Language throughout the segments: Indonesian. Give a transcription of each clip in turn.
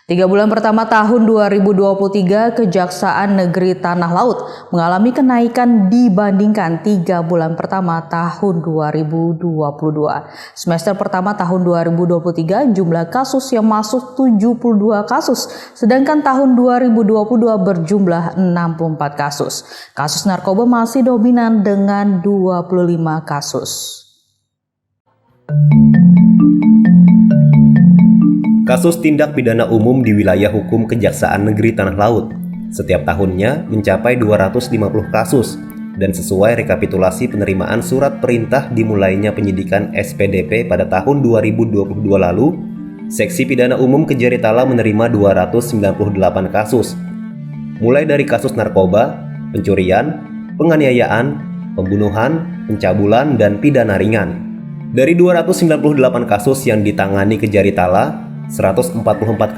3 bulan pertama tahun 2023, Kejaksaan Negeri Tanah Laut mengalami kenaikan dibandingkan 3 bulan pertama tahun 2022. Semester pertama tahun 2023, jumlah kasus yang masuk 72 kasus, sedangkan tahun 2022 berjumlah 64 kasus. Kasus narkoba masih dominan dengan 25 kasus. Kasus tindak pidana umum di wilayah hukum Kejaksaan Negeri Tanah Laut setiap tahunnya mencapai 250 kasus dan sesuai rekapitulasi penerimaan surat perintah dimulainya penyidikan SPDP pada tahun 2022 lalu, Seksi Pidana Umum Kejaritala menerima 298 kasus, mulai dari kasus narkoba, pencurian, penganiayaan, pembunuhan, pencabulan, dan pidana ringan. Dari 298 kasus yang ditangani Kejaritala, 144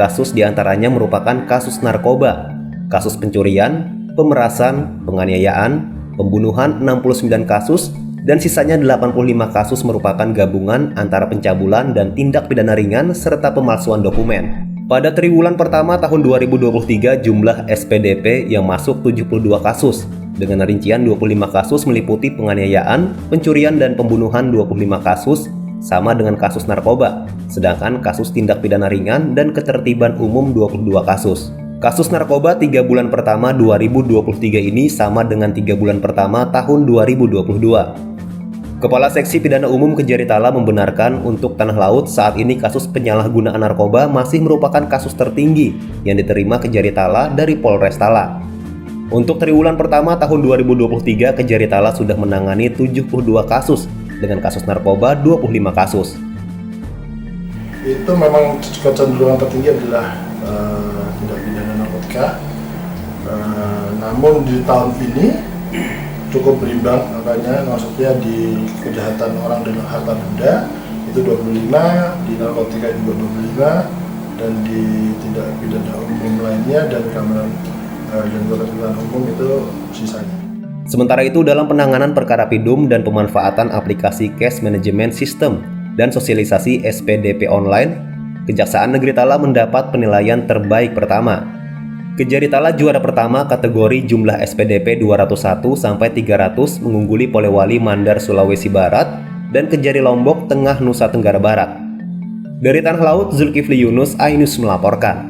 kasus diantaranya merupakan kasus narkoba, kasus pencurian, pemerasan, penganiayaan, pembunuhan 69 kasus, dan sisanya 85 kasus merupakan gabungan antara pencabulan dan tindak pidana ringan serta pemalsuan dokumen. Pada triwulan pertama tahun 2023, jumlah SPDP yang masuk 72 kasus, dengan rincian 25 kasus meliputi penganiayaan, pencurian, dan pembunuhan 25 kasus, sama dengan kasus narkoba, sedangkan kasus tindak pidana ringan dan ketertiban umum 22 kasus. Kasus narkoba 3 bulan pertama 2023 ini sama dengan 3 bulan pertama tahun 2022. Kepala Seksi Pidana Umum Kejaritala membenarkan untuk Tanah Laut saat ini kasus penyalahgunaan narkoba masih merupakan kasus tertinggi yang diterima Kejaritala dari Polres Tala. Untuk triwulan pertama tahun 2023, Kejaritala sudah menangani 72 kasus, dengan kasus narkoba 25 kasus. Itu memang kecenderungan tertinggi adalah tindak pidana narkotika. Namun di tahun ini cukup berimbang angkanya, maksudnya di kejahatan orang dengan harta benda itu 25, di narkotika juga 25, dan di tindak pidana umum lainnya dan keamanan dan ketertiban umum itu sisanya. Sementara itu, dalam penanganan perkara PIDUM dan pemanfaatan aplikasi Cash Management System dan sosialisasi SPDP online, Kejaksaan Negeri Tala mendapat penilaian terbaik pertama. Kejaritala juara pertama kategori jumlah SPDP 201 sampai 300 mengungguli Polewali Mandar Sulawesi Barat dan Kejari Lombok Tengah Nusa Tenggara Barat. Dari Tanah Laut, Zulkifli Yunus, iNews melaporkan.